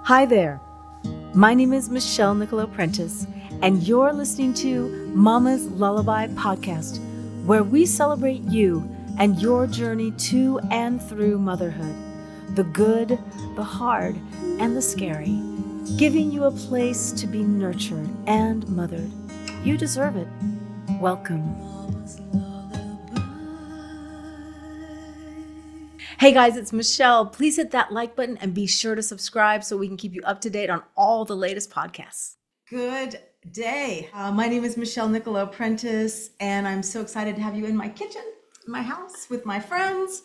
Hi there. My name is Michelle Nicolo Prentice, and you're listening to Mama's Lullaby podcast, where we celebrate you and your journey to and through motherhood, the good, the hard, and the scary, giving you a place to be nurtured and mothered. You deserve it. Welcome. Hey guys, it's Michelle. Please hit that like button and be sure to subscribe so we can keep you up to date on all the latest podcasts. Good day. My name is Michelle Nicolo Prentice, and I'm so excited to have you in my kitchen, in my house with my friends.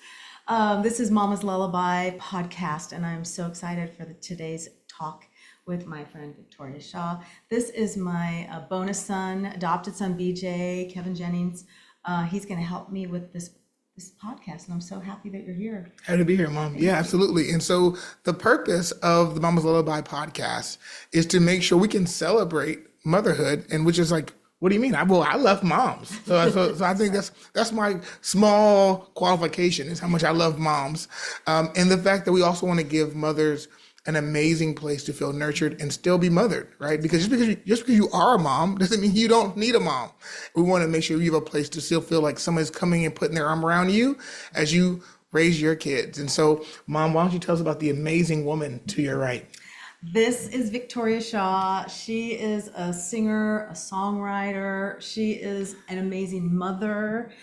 This is Mama's Lullaby podcast, and I'm so excited for today's talk with my friend Victoria Shaw. This is my bonus son, adopted son, BJ, Kevin Jennings. He's going to help me with this podcast, and I'm so happy that you're here. Happy to be here, Mom. Yeah, absolutely. And so the purpose of the Mama's Lullaby podcast is to make sure we can celebrate motherhood, and which is like, what do you mean? I love moms. So I think that's my small qualification, is how much I love moms, and the fact that we also want to give mothers an amazing place to feel nurtured and still be mothered, right? Because just because you are a mom doesn't mean you don't need a mom. We want to make sure you have a place to still feel like someone's coming and putting their arm around you as you raise your kids. And so, Mom, why don't you tell us about the amazing woman to your right? This is Victoria Shaw. She is a singer, a songwriter. She is an amazing mother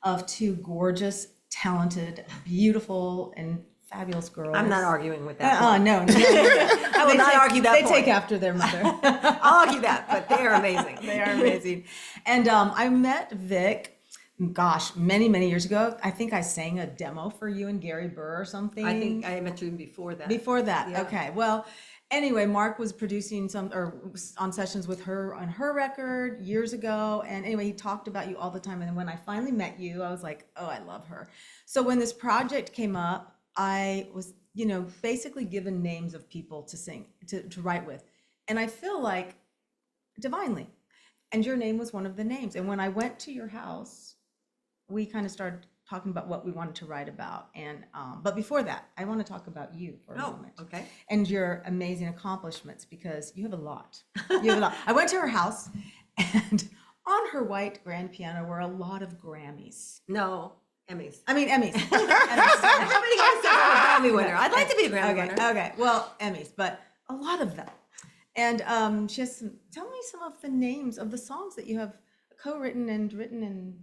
of two gorgeous, talented, beautiful, and fabulous girls. I'm not arguing with that. No. I will not argue that They point. take after their mother. I'll argue that, but they are amazing. They are amazing. And I met Vic, gosh, many years ago. I think I sang a demo for you and Gary Burr or something. I think I met you before that. Before that, Yeah. okay. Well, anyway, Mark was producing on sessions with her on her record years ago. And anyway, he talked about you all the time. And then when I finally met you, I was like, oh, I love her. So when this project came up, I was, basically given names of people to sing, to write with. And I feel like divinely. And your name was one of the names. And when I went to your house, we kind of started talking about what we wanted to write about. And but before that, I want to talk about you for a moment. Okay. And your amazing accomplishments, because you have a lot. You have a lot. I went to her house, and on her white grand piano were a lot of Grammys. No, Emmys. Emmys. Nobody guys said I'm a Grammy winner. I'd like to be a Grammy winner. Okay. Well, Emmys, but a lot of them. And tell me some of the names of the songs that you have co-written and written and.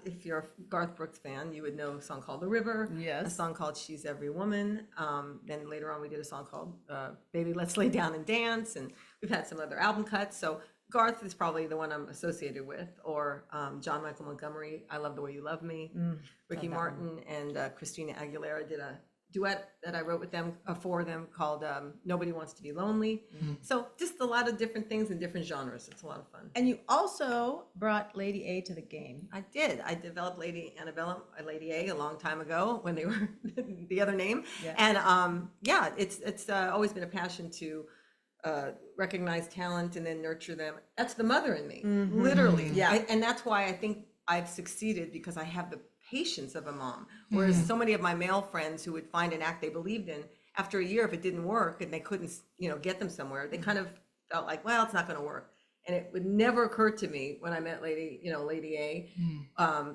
If you're a Garth Brooks fan, you would know a song called The River. Yes. A song called She's Every Woman. Then later on we did a song called Baby Let's Lay Down and Dance, and we've had some other album cuts. So Garth is probably the one I'm associated with, or John Michael Montgomery, I Love the Way You Love Me. Ricky Martin and Christina Aguilera did a duet that I wrote with them, for them, called Nobody Wants to Be Lonely. So just a lot of different things in different genres. It's a lot of fun. And you also brought Lady A to the game. I did. I developed Lady Annabella, Lady A, a long time ago when they were the other name. Yeah. And it's always been a passion to recognize talent and then nurture them. That's the mother in me, literally. Yeah. And that's why I think I've succeeded, because I have the patience of a mom. Whereas so many of my male friends who would find an act they believed in, after a year, if it didn't work and they couldn't, get them somewhere, they kind of felt like, well, it's not going to work. And it would never occur to me when I met Lady A,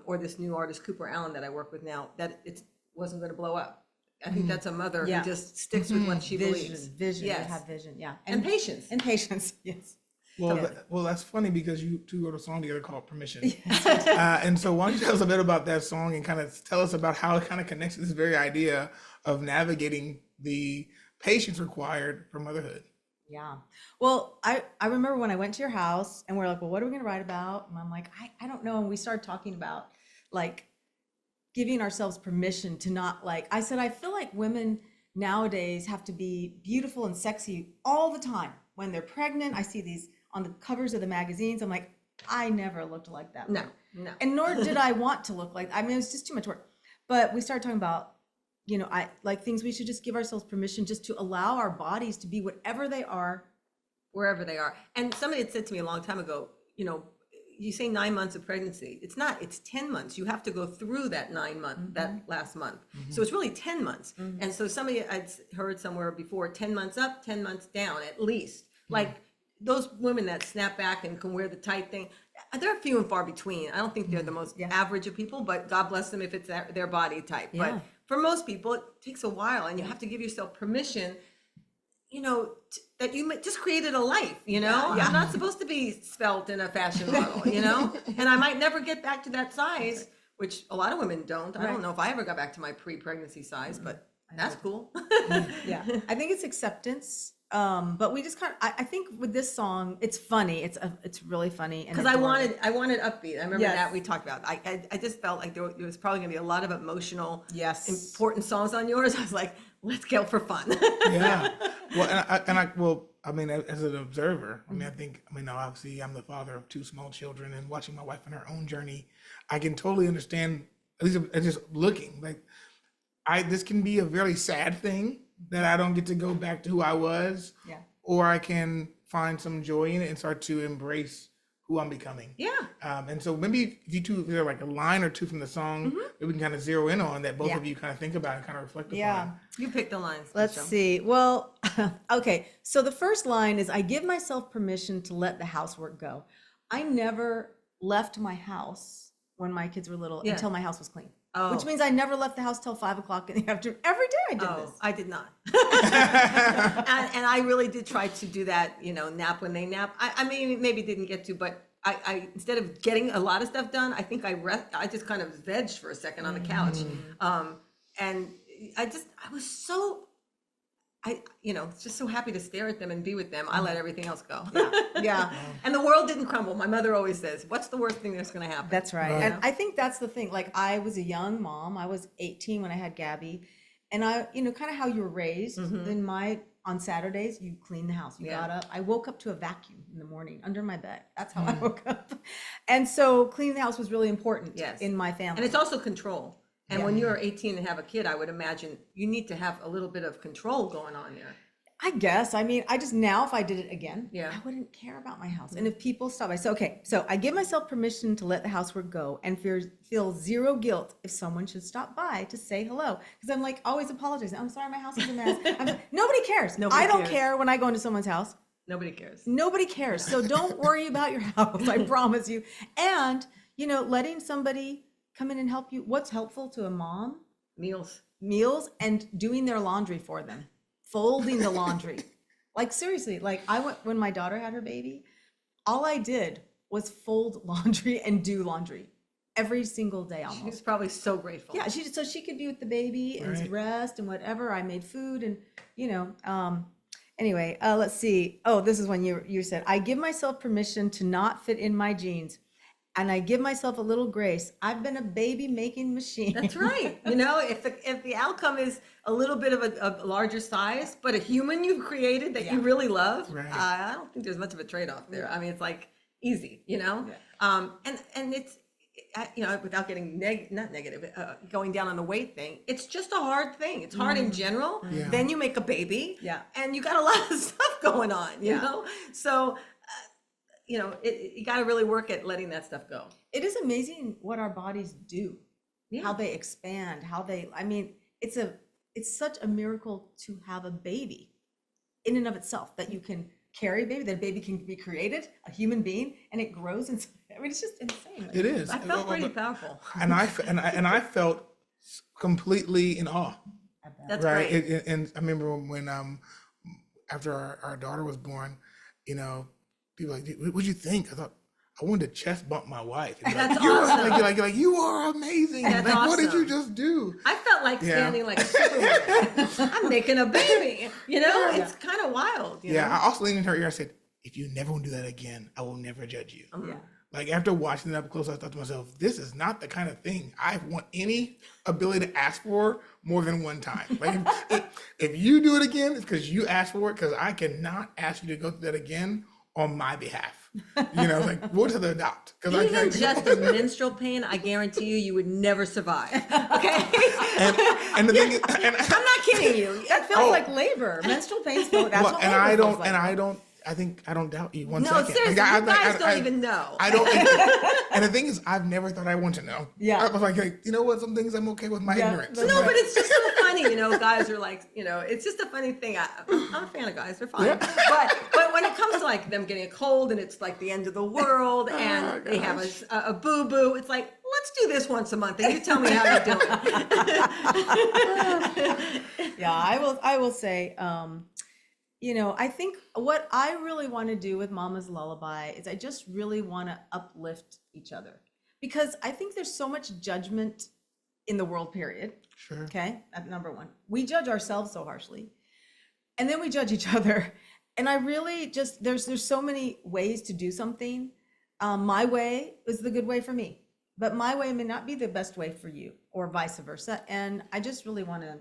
or this new artist, Cooper Allen, that I work with now, that it wasn't going to blow up. I think that's a mother who just sticks with what she believes. Vision. Yes. You have vision. Yeah. And patience. And patience. Yes. Well, that's funny, because you two wrote a song together called Permission. And so why don't you tell us a bit about that song and kind of tell us about how it kind of connects to this very idea of navigating the patience required for motherhood. Yeah. Well, I remember when I went to your house and we're like, well, what are we going to write about? And I'm like, I don't know. And we started talking about like giving ourselves permission to not I said, I feel like women nowadays have to be beautiful and sexy all the time. When they're pregnant, I see these on the covers of the magazines. I'm like, I never looked like that. No. And nor did I want to look like, it was just too much work. But we started talking about, I like things we should just give ourselves permission just to allow our bodies to be whatever they are. Wherever they are. And somebody had said to me a long time ago, you say 9 months of pregnancy. It's not, it's 10 months. You have to go through that 9 month, that last month. So it's really 10 months. And so somebody, I'd heard somewhere before, 10 months up, 10 months down, at least. Like those women that snap back and can wear the tight thing, they're few and far between. I don't think they're the most average of people, but God bless them if it's their body type. But for most people, it takes a while, and you have to give yourself permission, that you just created a life, I'm not supposed to be svelte in a fashion model, and I might never get back to that size, which a lot of women don't. I don't know if I ever got back to my pre-pregnancy size, but that's cool. Yeah. I think it's acceptance. But we just I think with this song, it's funny. It's really funny. Because I wanted upbeat. I remember that we talked about. I just felt like there was probably gonna be a lot of emotional, important songs on yours. I was like, let's go for fun. Yeah. Well, I mean, as an observer, obviously I'm the father of 2 small children, and watching my wife on her own journey, I can totally understand, at least just looking, like this can be a very sad thing that I don't get to go back to who I was, or I can find some joy in it and start to embrace who I'm becoming. Yeah. And so maybe if if there like a line or two from the song that we can kind of zero in on, that both of you kind of think about and kind of reflect upon. You pick the lines. Let's see. Well, okay. So the first line is, I give myself permission to let the housework go. I never left my house when my kids were little until my house was clean. Which means I never left the house till 5 o'clock in the afternoon. Every day I did this. I did not. and I really did try to do that, nap when they nap. I mean, maybe didn't get to, but I instead of getting a lot of stuff done, I think I just kind of vegged for a second on the couch. And I was so, just so happy to stare at them and be with them. I let everything else go. Yeah. And the world didn't crumble. My mother always says, what's the worst thing that's going to happen? That's right. And I think that's the thing. Like, I was a young mom. I was 18 when I had Gabby. And kind of how you were raised. On Saturdays, you clean the house. You got up. I woke up to a vacuum in the morning under my bed. That's how I woke up. And so cleaning the house was really important in my family. And it's also control. And when you're 18 and have a kid, I would imagine you need to have a little bit of control going on there. I guess. I mean, now if I did it again, I wouldn't care about my house. And if people stop, I say, okay, so I give myself permission to let the housework go and feel zero guilt if someone should stop by to say hello. Because I'm like always apologizing. I'm sorry, my house is a mess. Nobody cares. I don't care when I go into someone's house. Nobody cares. Nobody cares. So don't worry about your house. I promise you. And, letting somebody come in and help you. What's helpful to a mom? Meals and doing their laundry for them. Folding the laundry. Like, seriously, when my daughter had her baby, all I did was fold laundry and do laundry every single day almost. She's probably so grateful. Yeah, so she could be with the baby and rest and whatever. I made food and, anyway, let's see. Oh, this is when you said, I give myself permission to not fit in my jeans. And I give myself a little grace. I've been a baby making machine. That's right. If the outcome is a little bit of a larger size, but a human you've created that you really love, I don't think there's much of a trade-off there. I mean, it's like easy, and it's, without getting not negative, going down on the weight thing, it's just a hard thing. It's hard in general. Then you make a baby, and you got a lot of stuff going on, you know? So, you got to really work at letting that stuff go. It is amazing what our bodies do, how they expand, it's such a miracle to have a baby in and of itself, that you can carry a baby, that a baby can be created, a human being, and it grows. And it's just insane. It is. I felt pretty powerful. And I felt completely in awe. That's great. And I remember when after our daughter was born, people were like, what'd you think? I thought, I wanted to chest bump my wife. That's awesome. Like, you are amazing. That's awesome. What did you just do? I felt like standing like a superwoman. I'm making a baby. It's kind of wild. You know? I also leaned in her ear. I said, if you never want to do that again, I will never judge you. Like, after watching it up close, I thought to myself, this is not the kind of thing I want any ability to ask for more than one time. Like, if you do it again, it's because you asked for it, because I cannot ask you to go through that again on my behalf. Like, we'll just adopt. Even just a menstrual pain, I guarantee you would never survive. Okay? and the thing is, I'm not kidding you. That feels like labor. Menstrual pains feel that's what labor feels like. I I think I don't doubt you one No, second. seriously, Like, you guys don't even know. I don't. And the thing is, I've never thought I want to know. Yeah. I was like, you know what? Some things I'm okay with my ignorance. No, but it's just so funny, guys are like, it's just a funny thing. I'm a fan of guys, they're fine. Yeah. But when it comes to like them getting a cold and it's like the end of the world and they have a boo-boo, it's like, let's do this once a month and you tell me how you're doing. Yeah, I will say, I think what I really want to do with Mama's Lullaby is I just really want to uplift each other, because I think there's so much judgment in the world, period. Sure. Okay, that's number one. We judge ourselves so harshly, and then we judge each other. And I really just, there's so many ways to do something. My way is the good way for me, but my way may not be the best way for you, or vice versa. And I just really want to,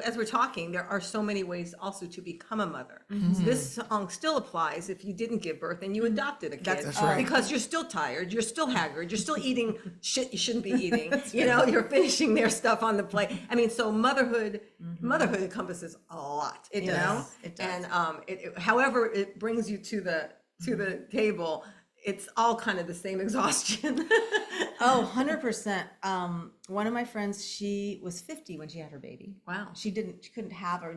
as we're talking, there are so many ways also to become a mother. Mm-hmm. So this song still applies if you didn't give birth and you adopted a kid. That's right. Because you're still tired, you're still haggard, you're still eating shit you shouldn't be eating. You're finishing their stuff on the plate. I mean, so motherhood encompasses a lot. It does. It does. And however it brings you to the table, it's all kind of the same exhaustion. Oh, 100%. One of my friends, she was 50 when she had her baby. Wow. She couldn't have her,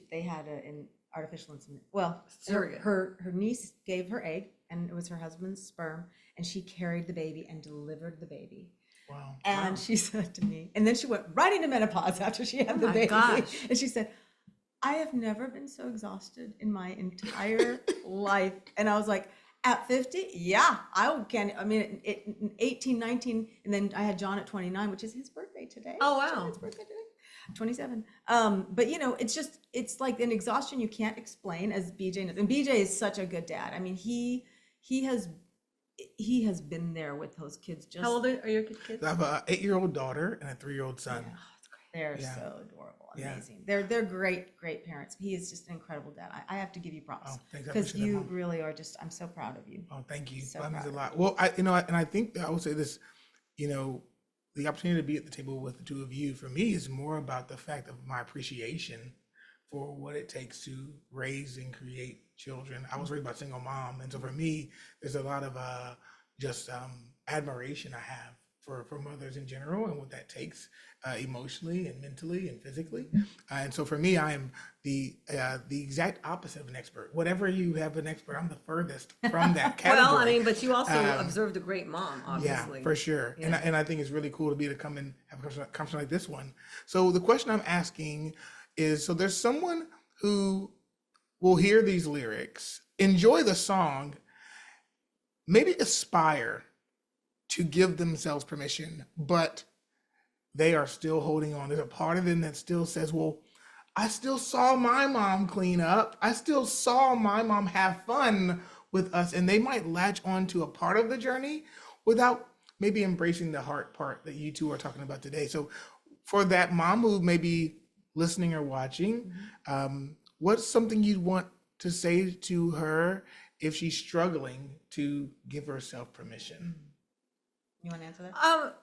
they had an artificial insemination. Well, Surrogate. her niece gave her egg, and it was her husband's sperm, and she carried the baby and delivered the baby. Wow. And she said to me, and then she went right into menopause after she had the baby. Gosh. And she said, I have never been so exhausted in my entire life. And I was like, at 50, yeah, in 18, 19, and then I had John at 29, which is his birthday today. Oh, wow. John's birthday today, 27. But it's like an exhaustion you can't explain, as BJ knows. And BJ is such a good dad. I mean, he has been there with those kids. How old are your kids? I have an 8-year-old daughter and a 3-year-old son. Yeah. They're Yeah. so adorable, Yeah. amazing. They're great parents. He is just an incredible dad. I have to give you props, Oh, thanks. I because appreciate that, you Mom. really are just. I'm so proud of you. Oh, thank you. So That means a proud lot. of Well, and I think that I would say this, the opportunity to be at the table with the two of you, for me, is more about the fact of my appreciation for what it takes to raise and create children. I was raised by a single mom, and so for me, there's a lot of admiration I have for mothers in general and what that takes emotionally and mentally and physically. And so for me, I am the exact opposite of an expert. Whatever you have an expert, I'm the furthest from that category. Well, I mean, but you also observed a great mom, obviously. Yeah, for sure. Yeah. And I think it's really cool to be able to come and have a conversation like this one. So the question I'm asking is, so there's someone who will hear these lyrics, enjoy the song, maybe aspire to give themselves permission, but they are still holding on. There's a part of them that still says, well, I still saw my mom clean up. I still saw my mom have fun with us. And they might latch on to a part of the journey without maybe embracing the hard part that you two are talking about today. So for that mom who may be listening or watching, what's something you'd want to say to her if she's struggling to give herself permission? You want to answer that?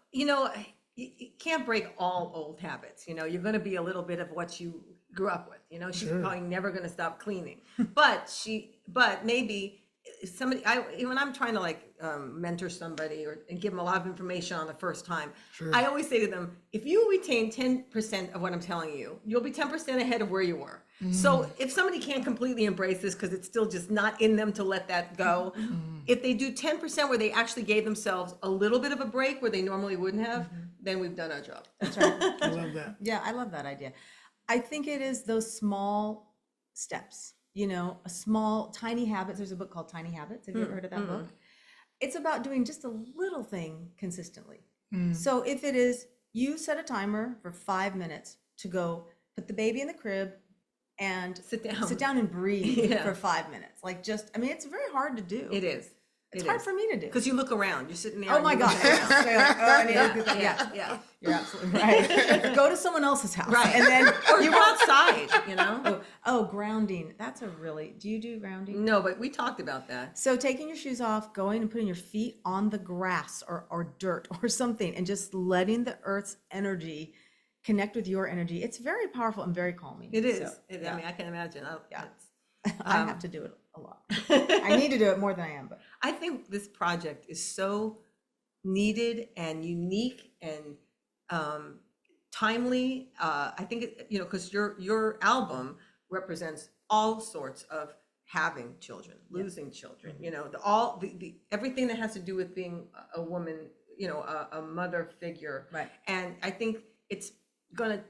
You can't break all old habits. You're going to be a little bit of what you grew up with. She's Sure. probably never going to stop cleaning, but maybe somebody, when I'm trying to mentor somebody and give them a lot of information on the first time, Sure. I always say to them, if you retain 10% of what I'm telling you, you'll be 10% ahead of where you were. So if somebody can't completely embrace this because it's still just not in them to let that go, if they do 10% where they actually gave themselves a little bit of a break where they normally wouldn't have, then we've done our job. That's right. I love that. Yeah, I love that idea. I think it is those small steps, a small, tiny habits. There's a book called Tiny Habits. Have you ever heard of that book? It's about doing just a little thing consistently. So if it is, you set a timer for 5 minutes to go put the baby in the crib and Sit down and breathe Yeah. for 5 minutes. It's very hard to do. It is. It's hard for me to do. Because you look around, you're sitting there. Oh and my you God. look around. I need to do that. Yeah. You're absolutely right. Go to someone else's house. Right. And then Or you go outside, Oh, grounding. Do you do grounding? No, but we talked about that. So taking your shoes off, going and putting your feet on the grass or dirt or something, and just letting the earth's energy connect with your energy. It's very powerful and very calming. It is. So, I mean, I can imagine. Yeah. I have to do it a lot. I need to do it more than I am, but I think this project is so needed and unique and timely. I think because your album represents all sorts of having children, losing children. The everything that has to do with being a woman, a mother figure. Right. And I think it's gonna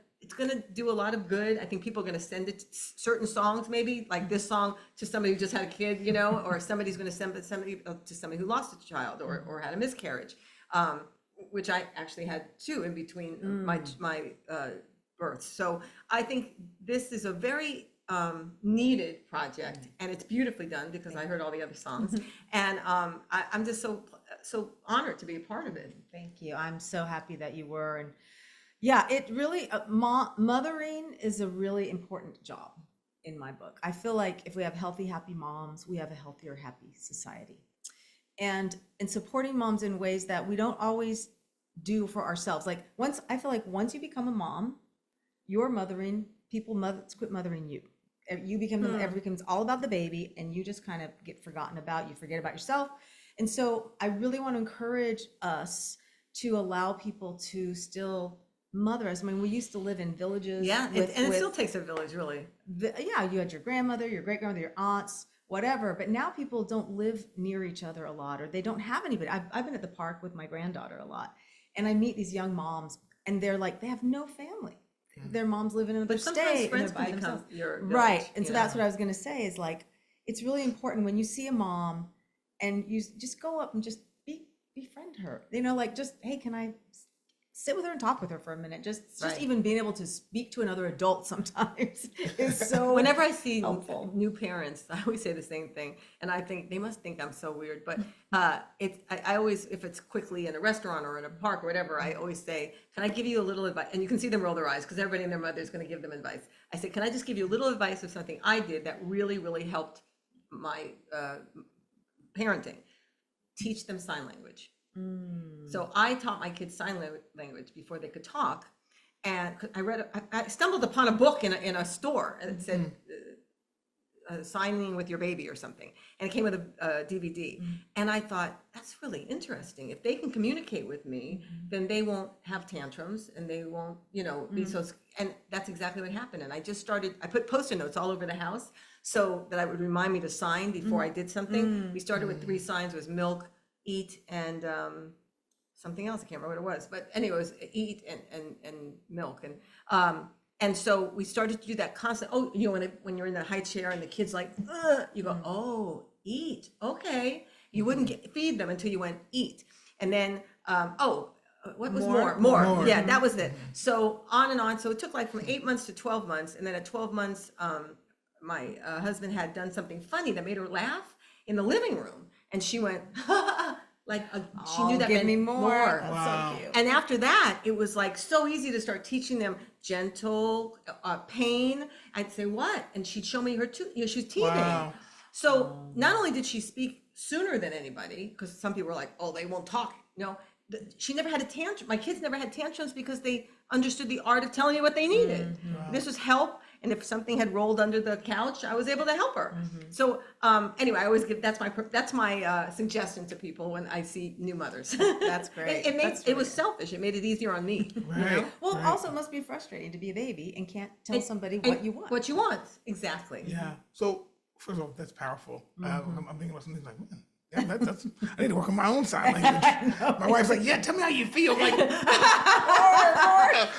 do a lot of good. I think people are gonna send it certain songs, maybe like this song to somebody who just had a kid, or somebody's gonna send it to somebody who lost a child or had a miscarriage, which I actually had too in between my births. So I think this is a very needed project, and it's beautifully done because I heard all the other songs, and I'm just so honored to be a part of it. thank you. I'm so happy that you were. And yeah, it really, mothering is a really important job in my book. I feel like if we have healthy, happy moms, we have a healthier, happy society. And supporting moms in ways that we don't always do for ourselves. Like I feel like once you become a mom, you're mothering, quit mothering you. You become, it becomes all about the baby, and you just kind of get forgotten about, you forget about yourself. And so I really want to encourage us to allow people to still mother us. I mean, we used to live in villages. Yeah, it still takes a village, really. Yeah, you had your grandmother, your great grandmother, your aunts, whatever. But now people don't live near each other a lot, or they don't have anybody. I've been at the park with my granddaughter a lot, and I meet these young moms, and they're like, they have no family. Their mom's living in another state, friends and they're by can become themselves. your village, Right. And so that's what I was going to say is like, it's really important when you see a mom and you just go up and just befriend her, like just, hey, can I sit with her and talk with her for a minute? Just even being able to speak to another adult sometimes is so whenever I see helpful. new parents, I always say the same thing, and I think they must think I'm so weird, but I always, if it's quickly in a restaurant or in a park or whatever, I always say, can I give you a little advice? And you can see them roll their eyes because everybody and their mother is going to give them advice. I say, can I just give you a little advice of something I did that really, really helped my parenting? Teach them sign language. So I taught my kids sign language before they could talk, and I stumbled upon a book in a store, and it said signing with your baby or something, and it came with a DVD, and I thought, that's really interesting. If they can communicate with me, then they won't have tantrums, and they won't be so, and that's exactly what happened. And I put post-it notes all over the house so that I would remind me to sign before I did something. We started with 3 signs. It was milk, eat, and something else. I can't remember what it was, but anyway, it was eat and milk, and so we started to do that constant. Oh, when you're in the high chair and the kid's like, you go, oh, eat, okay. You wouldn't feed them until you went eat, and then what was more? Yeah, that was it. So on and on. So it took like from 8 months to 12 months, and then at 12 months, my husband had done something funny that made her laugh in the living room. And she went, like, she knew that give meant me more. That's Wow. so cute. And after that, it was like so easy to start teaching them gentle, pain. I'd say, what? And she'd show me her she was teething. Wow. So not only did she speak sooner than anybody, because some people were like, oh, they won't talk. She never had a tantrum. My kids never had tantrums because they understood the art of telling you what they needed. Wow. This was help. And if something had rolled under the couch, I was able to help her. So anyway, I always that's my suggestion to people when I see new mothers. That's great. It was selfish. It made it easier on me. Right. Well, also it must be frustrating to be a baby and can't tell somebody what you want. What you want, exactly. Yeah. So first of all, that's powerful. I'm thinking about something like, man, that's I need to work on my own sign language. My wife's like, yeah, tell me how you feel. Like,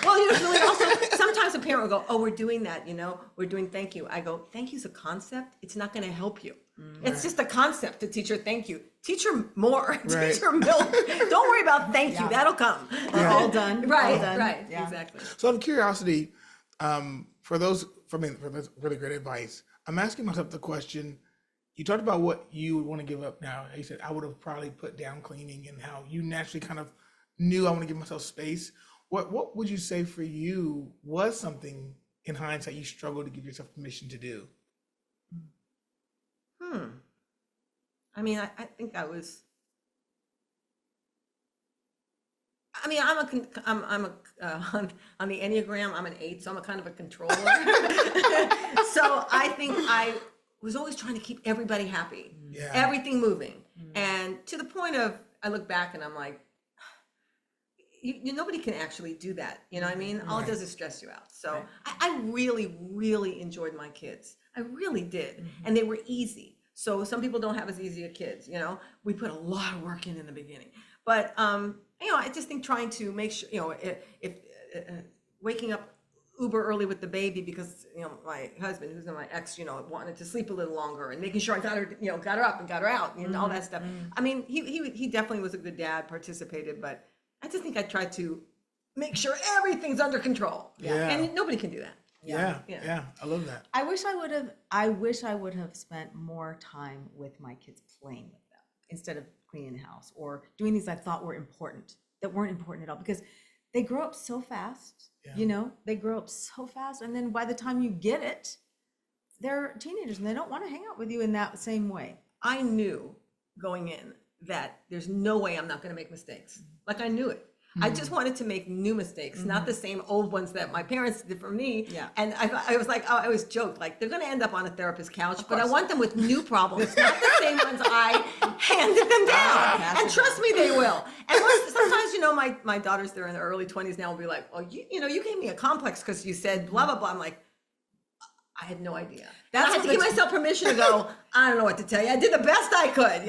well, usually also sometimes a parent will go, oh, we're doing that, we're doing thank you. I go, thank you's a concept. It's not going to help you. It's just a concept to teach her thank you. Teach her more. Right. Teach her milk. Don't worry about thank you. That'll come. All done. Right. All done. Right. Yeah. Exactly. so out of curiosity, for this really great advice, I'm asking myself the question. You talked about what you would want to give up now. You said, I would have probably put down cleaning, and how you naturally kind of knew I want to give myself space. What would you say for you was something in hindsight you struggled to give yourself permission to do? I mean, I think I was. I mean, I'm on the Enneagram, I'm an 8, so I'm a kind of a controller. So I think I was always trying to keep everybody happy, Yeah. everything moving. And to the point of, I look back and I'm like, nobody can actually do that. You know what I mean? All it does is stress you out. So I really, really enjoyed my kids. I really did. And they were easy. So some people don't have as easy as kids, you know, we put a lot of work in the beginning, but, you know, I just think trying to make sure, you know, if waking up uber early with the baby because, you know, my husband, who's my ex, you know, wanted to sleep a little longer and making sure I got her, you know, got her up and got her out and all that stuff. I mean, he definitely was a good dad, participated, but I just think I tried to make sure everything's under control. Yeah. And nobody can do that. Yeah. Yeah. I love that. I wish I would have spent more time with my kids playing with them instead of cleaning the house or doing things I thought were important that weren't important at all, because they grow up so fast. Yeah. You know, they grow up so fast, and then by the time you get it, they're teenagers and they don't want to hang out with you in that same way. I knew going in that there's no way I'm not going to make mistakes. Like I knew it. I just wanted to make new mistakes, not the same old ones that my parents did for me. Yeah. And I was like, I always joked, like they're going to end up on a therapist's couch, but I want them with new problems, not the same ones I handed them down. And trust me, they will. And sometimes, you know, my daughters, they're in their early 20s now, will be like, well, you know, you gave me a complex because you said blah, blah, blah. I'm like, I had no idea. I had to give myself permission to go, I don't know what to tell you. I did the best I could.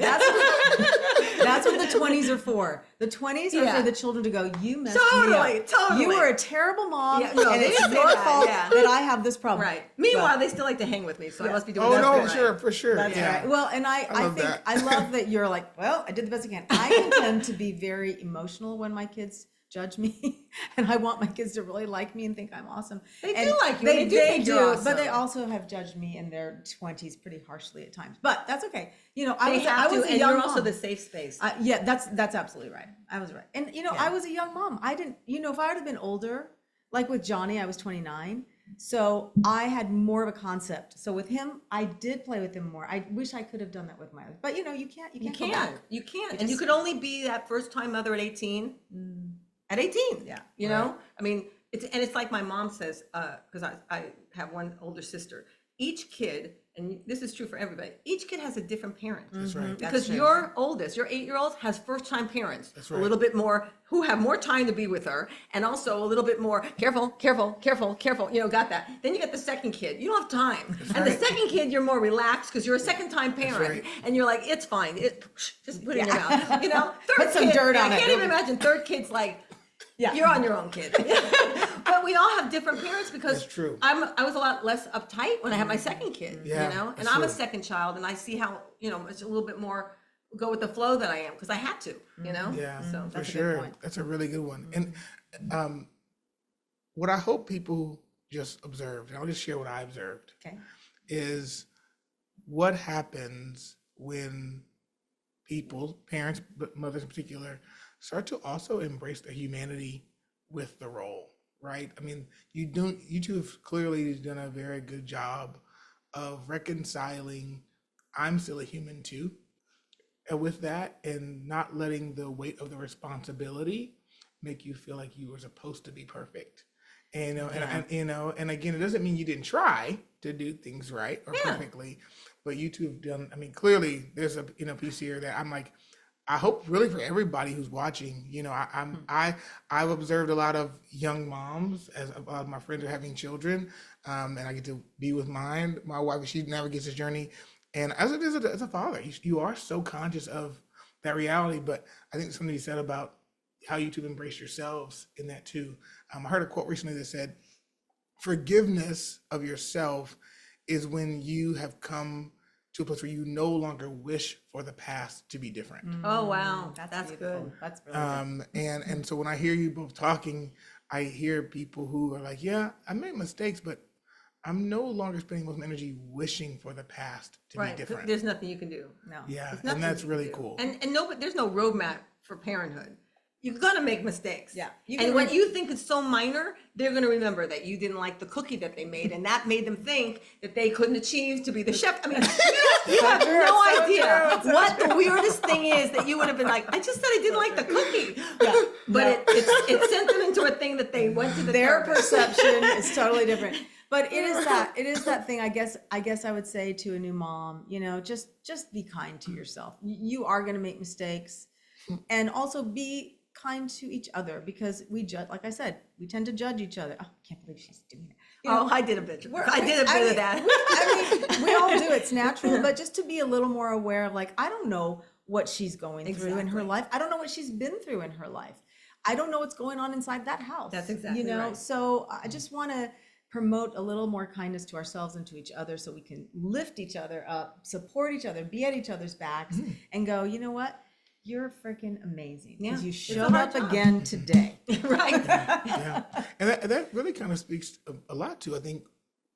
That's what the 20s are for. The 20s are for the children to go, you messed me up. Totally. You were a terrible mom, Yeah, no, and they it's didn't say your that, fault yeah. that I have this problem. Right. Meanwhile, they still like to hang with me, so I must be doing Oh that no, right. for sure. That's yeah. right. Well, and I love think that. I love that you're like, well, I did the best I can. I can tend to be very emotional when my kids judge me, and I want my kids to really like me and think I'm awesome. They And do like you. They do think you're awesome. but they also have judged me in their 20s pretty harshly at times. But that's okay. You know, I They was have a to, and young you're mom. also the safe space. Yeah, that's absolutely right. I was right. And you know, I was a young mom. I didn't, you know, if I would have been older, like with Johnny, I was 29. So I had more of a concept. So with him, I did play with him more. I wish I could have done that with my other. But you know, you can't go back. You can't. And you could only be that first time mother at 18. At 18. Yeah. You know? I mean, it's like my mom says, because I have one older sister. Each kid, and this is true for everybody, each kid has a different parent. That's right. Because your oldest, your 8-year-old, has first-time parents. That's right. A little bit more, who have more time to be with her, and also a little bit more careful, you know, got that. Then you get the second kid. You don't have time. And the second kid, you're more relaxed because you're a second-time parent. right. And you're like, it's fine. Just put it in your mouth. You know? Third Put some kid, dirt on I it. can't even imagine third kid's like, you're on your own, kid. But we all have different parents because That's true. I was a lot less uptight when I had my second kid, Yeah, you know, and that's I'm a true. second child, and I see how, you know, it's a little bit more go with the flow than I am because I had to, you know. Yeah, So for that's a good sure. point. That's a really good one. And what I hope people just observed, and I'll just share what I observed, Okay. is what happens when people, parents, but mothers in particular, start to also embrace the humanity with the role, right? I mean, you two have clearly done a very good job of reconciling, I'm still a human too, and with that, and not letting the weight of the responsibility make you feel like you were supposed to be perfect. And, and again, it doesn't mean you didn't try to do things right or perfectly, but you two have done, I mean, clearly there's a, piece here that I'm like, I hope really for everybody who's watching, you know, I've observed a lot of young moms as a lot of my friends are having children, and I get to be with mine. My wife, she navigates this journey, and as a father, you are so conscious of that reality. But I think something you said about how you two embrace yourselves in that too. I heard a quote recently that said, "Forgiveness of yourself is when you have come to a place where you no longer wish for the past to be different." Oh wow, that's beautiful. good. That's really good. And so when I hear you both talking, I hear people who are like, yeah, I made mistakes, but I'm no longer spending most of my energy wishing for the past to be different. There's nothing you can do. No. Yeah, There's nothing and that's you can really do. cool. And no, but there's no roadmap for parenthood. You're gonna make mistakes. Yeah. And what you think is so minor, they're gonna remember that you didn't like the cookie that they made, and that made them think that they couldn't achieve to be the chef. I mean, you have no idea what the weirdest thing is that you would have been like, I just said I didn't like the cookie. Yeah. But it sent them into a thing that they went to the Their therapist. perception is totally different. But it is that thing, I guess I would say to a new mom, just be kind to yourself. You are going to make mistakes, and also be kind to each other, because we judge, like I said, we tend to judge each other. Oh, I can't believe she's doing it. I did a bit of that. We all do. It's natural, but just to be a little more aware of, like, I don't know what she's going through in her life. I don't know what she's been through in her life. I don't know what's going on inside that house. That's exactly right. So I just want to promote a little more kindness to ourselves and to each other, so we can lift each other up, support each other, be at each other's backs, and go, you know what? You're freaking amazing, because you showed up again today. Right. Yeah. And that really kind of speaks a lot to, I think,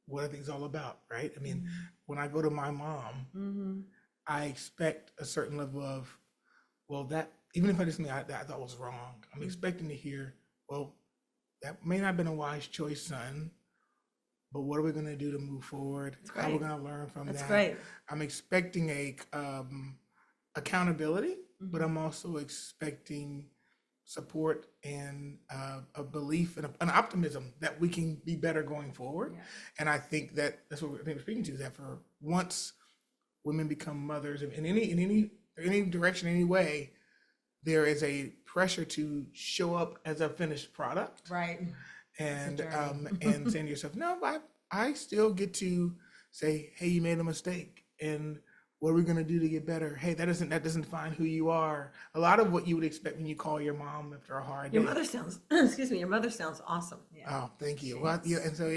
what I think it's all about, right? I mean, when I go to my mom, I expect a certain level of, well, that, even if I did something I thought was wrong, I'm expecting to hear, well, that may not have been a wise choice, son, but what are we going to do to move forward? How are we going to learn from that? That's great. I'm expecting a accountability, but I'm also expecting support and a belief and an optimism that we can be better going forward. Yeah. And I think that's what we're speaking to, is that for once women become mothers in any direction, any way, there is a pressure to show up as a finished product. Right. And and saying to yourself, no, I still get to say, hey, you made a mistake, and what are we going to do to get better? Hey, that doesn't define who you are. A lot of what you would expect when you call your mom after a hard day. Your mother sounds awesome. Yeah. Oh, thank you. Well, yeah, and so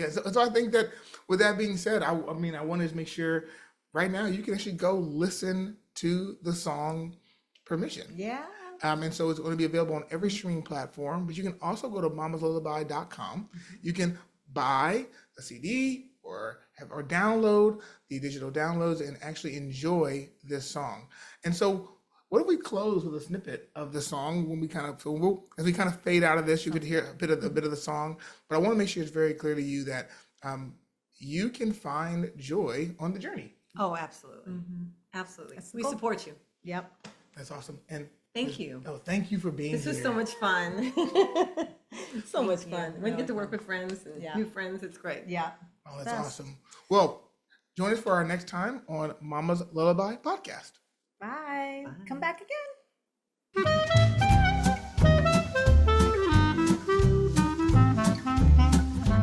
I think that with that being said, I wanted to make sure right now you can actually go listen to the song Permission. Yeah. And so it's going to be available on every streaming platform, but you can also go to mamaslullaby.com. You can buy a CD or download the digital downloads and actually enjoy this song. And so what if we close with a snippet of the song when we as we kind of fade out of this, you could hear a bit of the song, but I want to make sure it's very clear to you that you can find joy on the journey. Oh, absolutely. Absolutely. We support you. Yep. That's awesome. And thank you. Oh, thank you for being here. This was so much fun. So much fun. When you get to work with friends and new friends, it's great. Yeah. Oh, that's awesome. Well, join us for our next time on Mama's Lullaby podcast. Bye. Come back again.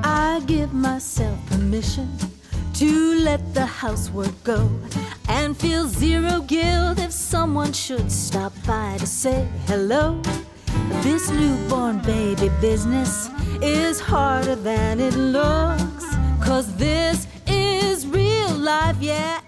I give myself permission to let the housework go and feel zero guilt if someone should stop by to say hello. This newborn baby business is harder than it looks, 'cause this is real life, yeah.